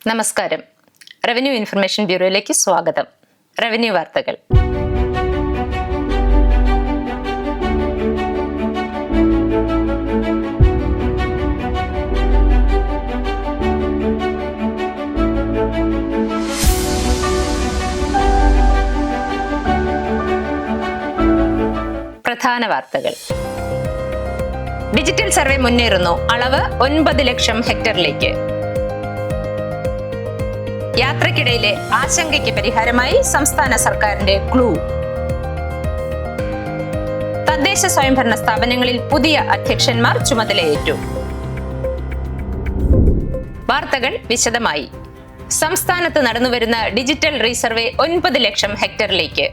നമസ്കാരം. Revenue information ബ്യൂറോയിലേക്ക് സ്വാഗതം. Revenue വാർത്തകൾ. പ്രധാന വാർത്തകൾ. ഡിജിറ്റൽ സർവേ മുന്നേറുന്നു. അളവ് 9 ലക്ഷം ഹെക്ടറിലേക്ക്. യാത്രക്കിടയിലെ ആശങ്കയ്ക്ക് പരിഹാരമായി സംസ്ഥാന സർക്കാരിന്റെ ക്ലൂ. തദ്ദേശ സ്വയംഭരണ സ്ഥാപനങ്ങളിൽ പുതിയ അധ്യക്ഷന്മാർ ചുമതലയേറ്റു. വാർത്തകൾ വിശദമായി. സംസ്ഥാനത്ത് നടന്നുവരുന്ന ഡിജിറ്റൽ റീസർവേ 9 ലക്ഷം ഹെക്ടറിലേക്ക്.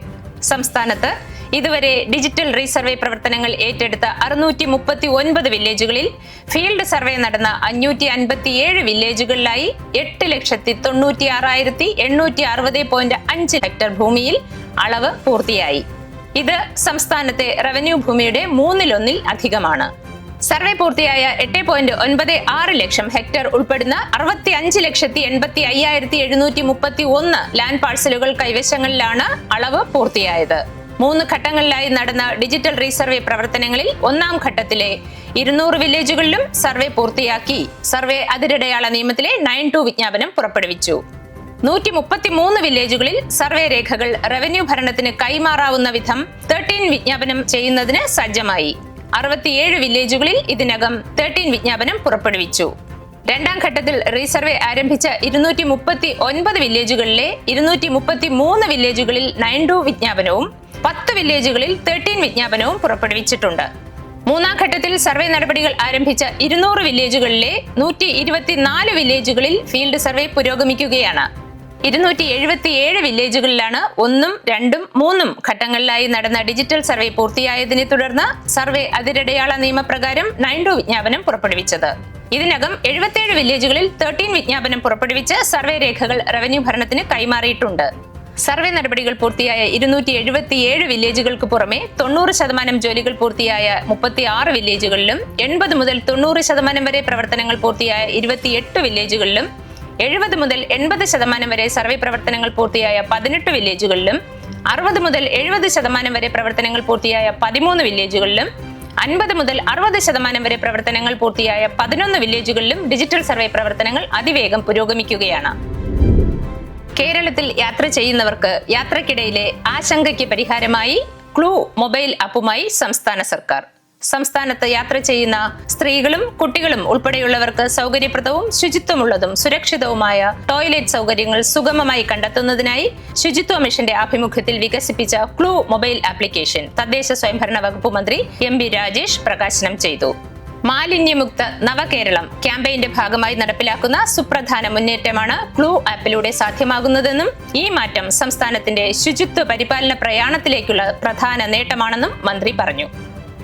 സംസ്ഥാനത്ത് ഇതുവരെ ഡിജിറ്റൽ റീസർവേ പ്രവർത്തനങ്ങൾ ഏറ്റെടുത്ത 639 വില്ലേജുകളിൽ ഫീൽഡ് സർവേ നടന്ന 557 വില്ലേജുകളിലായി 8,96,860.5 ഹെക്ടർ ഭൂമിയിൽ അളവ് പൂർത്തിയായി. ഇത് സംസ്ഥാനത്തെ റവന്യൂ ഭൂമിയുടെ 1/3 അധികമാണ്. സർവേ പൂർത്തിയായ 8.96 ലക്ഷം ഹെക്ടർ ഉൾപ്പെടുന്ന 65,85,731 ലാൻഡ് പാഴ്സലുകൾ കൈവശങ്ങളിലാണ് അളവ് പൂർത്തിയായത്. 3 ഘട്ടങ്ങളിലായി നടന്ന ഡിജിറ്റൽ റീസർവേ പ്രവർത്തനങ്ങളിൽ 1ാം ഘട്ടത്തിലെ 200 വില്ലേജുകളിലും സർവേ പൂർത്തിയാക്കി. സർവേ അതിരടയാള നിയമത്തിലെ 9(2) വിജ്ഞാപനം പുറപ്പെടുവിച്ചു. 133 വില്ലേജുകളിൽ സർവേ രേഖകൾ റവന്യൂ ഭരണത്തിന് കൈമാറാവുന്ന വിധം 13 വിജ്ഞാപനം ചെയ്യുന്നതിന് സജ്ജമായി. 67 വില്ലേജുകളിൽ ഇതിനകം 13 വിജ്ഞാപനം പുറപ്പെടുവിച്ചു. 2ാം ഘട്ടത്തിൽ റീസർവേ ആരംഭിച്ച 239 വില്ലേജുകളിലെ 233 വില്ലേജുകളിൽ 9(2) വിജ്ഞാപനവും 10 വില്ലേജുകളിൽ 13 വിജ്ഞാപനവും പുറപ്പെടുവിച്ചിട്ടുണ്ട്. 3ാം ഘട്ടത്തിൽ സർവേ നടപടികൾ ആരംഭിച്ച 200 വില്ലേജുകളിലെ 124 വില്ലേജുകളിൽ ഫീൽഡ് സർവേ പുരോഗമിക്കുകയാണ്. 277 വില്ലേജുകളിലാണ് 1ഉം 2ഉം 3ഉം ഘട്ടങ്ങളിലായി നടന്ന ഡിജിറ്റൽ സർവേ പൂർത്തിയായതിനെ തുടർന്ന് സർവേ അതിരടയാള നിയമപ്രകാരം 9(2) വിജ്ഞാപനം പുറപ്പെടുവിച്ചത്. ഇതിനകം 77 വില്ലേജുകളിൽ 13 വിജ്ഞാപനം പുറപ്പെടുവിച്ച് സർവേ രേഖകൾ റവന്യൂ ഭരണത്തിന് കൈമാറിയിട്ടുണ്ട്. സർവേ നടപടികൾ പൂർത്തിയായ 277 വില്ലേജുകൾക്ക് പുറമെ 90% ജോലികൾ പൂർത്തിയായ 36 വില്ലേജുകളിലും 80 മുതൽ 90% വരെ പ്രവർത്തനങ്ങൾ പൂർത്തിയായ 28 വില്ലേജുകളിലും 70 മുതൽ 80% വരെ സർവേ പ്രവർത്തനങ്ങൾ പൂർത്തിയായ 18 വില്ലേജുകളിലും 60 മുതൽ 70% വരെ പ്രവർത്തനങ്ങൾ പൂർത്തിയായ 13 വില്ലേജുകളിലും 50 മുതൽ 60% വരെ പ്രവർത്തനങ്ങൾ പൂർത്തിയായ 11 വില്ലേജുകളിലും ഡിജിറ്റൽ സർവേ പ്രവർത്തനങ്ങൾ അതിവേഗം പുരോഗമിക്കുകയാണ്. കേരളത്തിൽ യാത്ര ചെയ്യുന്നവർക്ക് യാത്രക്കിടയിലെ ആശങ്കയ്ക്ക് പരിഹാരമായി ക്ലൂ മൊബൈൽ ആപ്പുമായി സംസ്ഥാന സർക്കാർ. സംസ്ഥാനത്ത് യാത്ര ചെയ്യുന്ന സ്ത്രീകളും കുട്ടികളും ഉൾപ്പെടെയുള്ളവർക്ക് സൗകര്യപ്രദവും ശുചിത്വമുള്ളതും സുരക്ഷിതവുമായ ടോയ്ലറ്റ് സൗകര്യങ്ങൾ സുഗമമായി കണ്ടെത്തുന്നതിനായി ശുചിത്വ മിഷന്റെ ആഭിമുഖ്യത്തിൽ വികസിപ്പിച്ച ക്ലൂ മൊബൈൽ ആപ്ലിക്കേഷൻ തദ്ദേശ സ്വയംഭരണ വകുപ്പ് മന്ത്രി എം.ബി. രാജേഷ് പ്രകാശനം ചെയ്തു. മാലിന്യമുക്ത നവകേരളം ക്യാമ്പയിന്റെ ഭാഗമായി നടപ്പിലാക്കുന്ന സുപ്രധാന മുന്നേറ്റമാണ് ക്ലൂ ആപ്പിലൂടെ സാധ്യമാകുന്നതെന്നും ഈ മാറ്റം സംസ്ഥാനത്തിന്റെ ശുചിത്വ പരിപാലന പ്രയാണത്തിലേക്കുള്ള പ്രധാന നേട്ടമാണെന്നും മന്ത്രി പറഞ്ഞു.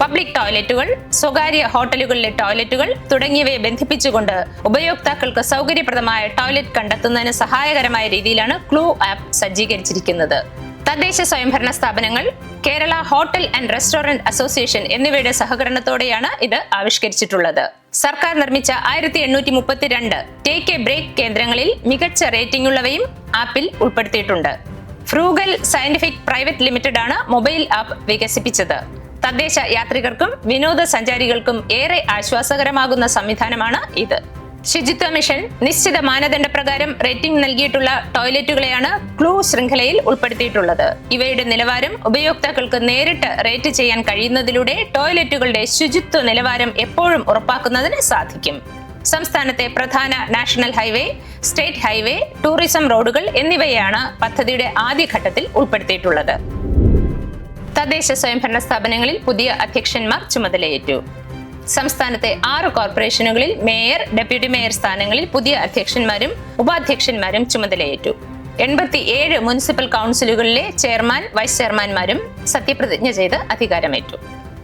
പബ്ലിക് ടോയ്ലറ്റുകൾ, സ്വകാര്യ ഹോട്ടലുകളിലെ ടോയ്ലറ്റുകൾ തുടങ്ങിയവയെ ബന്ധിപ്പിച്ചുകൊണ്ട് ഉപയോക്താക്കൾക്ക് സൗകര്യപ്രദമായ ടോയ്ലറ്റ് കണ്ടെത്തുന്നതിന് സഹായകരമായ രീതിയിലാണ് ക്ലൂ ആപ്പ് സജ്ജീകരിച്ചിരിക്കുന്നത്. തദ്ദേശ സ്വയംഭരണ സ്ഥാപനങ്ങൾ, Kerala hotel and restaurant association എന്നിവയുടെ സഹകരണത്തോടെയാണ് ഇത് ആവിഷ്കരിച്ചിട്ടുള്ളത്. സർക്കാർ നിർമ്മിച്ച 1832 ടേക്ക് എ ബ്രേക്ക് കേന്ദ്രങ്ങളിൽ മികച്ച റേറ്റിംഗ് ഉള്ളവയും ആപ്പിൽ ഉൾപ്പെടുത്തിയിട്ടുണ്ട്. ഫ്രൂഗൽ സയന്റിഫിക് പ്രൈവറ്റ് ലിമിറ്റഡ് ആണ് മൊബൈൽ ആപ്പ് വികസിപ്പിച്ചത്. തദ്ദേശ യാത്രികർക്കും വിനോദസഞ്ചാരികൾക്കും ഏറെ ആശ്വാസകരമാകുന്ന സംവിധാനമാണ് ഇത്. ശുചിത്വ മിഷൻ നിശ്ചിത മാനദണ്ഡ പ്രകാരം റേറ്റിംഗ് നൽകിയിട്ടുള്ള ടോയ്ലറ്റുകളെയാണ് ക്ലൂ ശൃംഖലയിൽ ഉൾപ്പെടുത്തിയിട്ടുള്ളത്. ഇവയുടെ നിലവാരം ഉപയോക്താക്കൾക്ക് നേരിട്ട് റേറ്റ് ചെയ്യാൻ കഴിയുന്നതിലൂടെ ടോയ്ലറ്റുകളുടെ ശുചിത്വ നിലവാരം എപ്പോഴും ഉറപ്പാക്കുന്നതിന് സാധിക്കും. സംസ്ഥാനത്തെ പ്രധാന national highway, state highway, tourism റോഡുകൾ എന്നിവയാണ് പദ്ധതിയുടെ ആദ്യഘട്ടത്തിൽ ഉൾപ്പെടുത്തിയിട്ടുള്ളത്. തദ്ദേശ സ്വയംഭരണ സ്ഥാപനങ്ങളിൽ പുതിയ അധ്യക്ഷന്മാർ ചുമതലയേറ്റു. സംസ്ഥാനത്തെ 6 കോർപ്പറേഷനുകളിൽ മേയർ, ഡെപ്യൂട്ടി മേയർ സ്ഥാനങ്ങളിൽ പുതിയ അധ്യക്ഷന്മാരും ഉപാധ്യക്ഷന്മാരും ചുമതലയേറ്റു. 87 മുനിസിപ്പൽ കൗൺസിലുകളിലെ ചെയർമാൻ, വൈസ് ചെയർമാൻമാരും സത്യപ്രതിജ്ഞ ചെയ്ത് അധികാരമേറ്റു.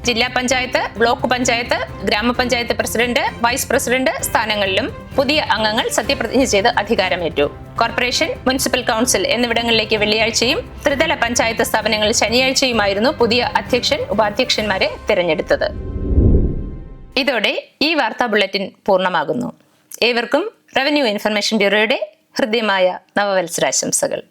ജില്ലാ പഞ്ചായത്ത്, ബ്ലോക്ക് പഞ്ചായത്ത്, ഗ്രാമപഞ്ചായത്ത് പ്രസിഡന്റ്, വൈസ് പ്രസിഡന്റ് സ്ഥാനങ്ങളിലും പുതിയ അംഗങ്ങൾ സത്യപ്രതിജ്ഞ ചെയ്ത് അധികാരമേറ്റു. കോർപ്പറേഷൻ, മുനിസിപ്പൽ കൗൺസിൽ എന്നിവിടങ്ങളിലേക്ക് വെള്ളിയാഴ്ചയും ത്രിതല പഞ്ചായത്ത് സ്ഥാപനങ്ങളിൽ ശനിയാഴ്ചയുമായിരുന്നു പുതിയ അധ്യക്ഷൻ, ഉപാധ്യക്ഷന്മാരെ തിരഞ്ഞെടുത്തത്. ഇതോടെ ഈ വാർത്താ ബുള്ളറ്റിൻ പൂർണ്ണമാകുന്നു. ഏവർക്കും റവന്യൂ ഇൻഫർമേഷൻ ബ്യൂറോയുടെ ഹൃദ്യമായ നവവത്സരാശംസകൾ.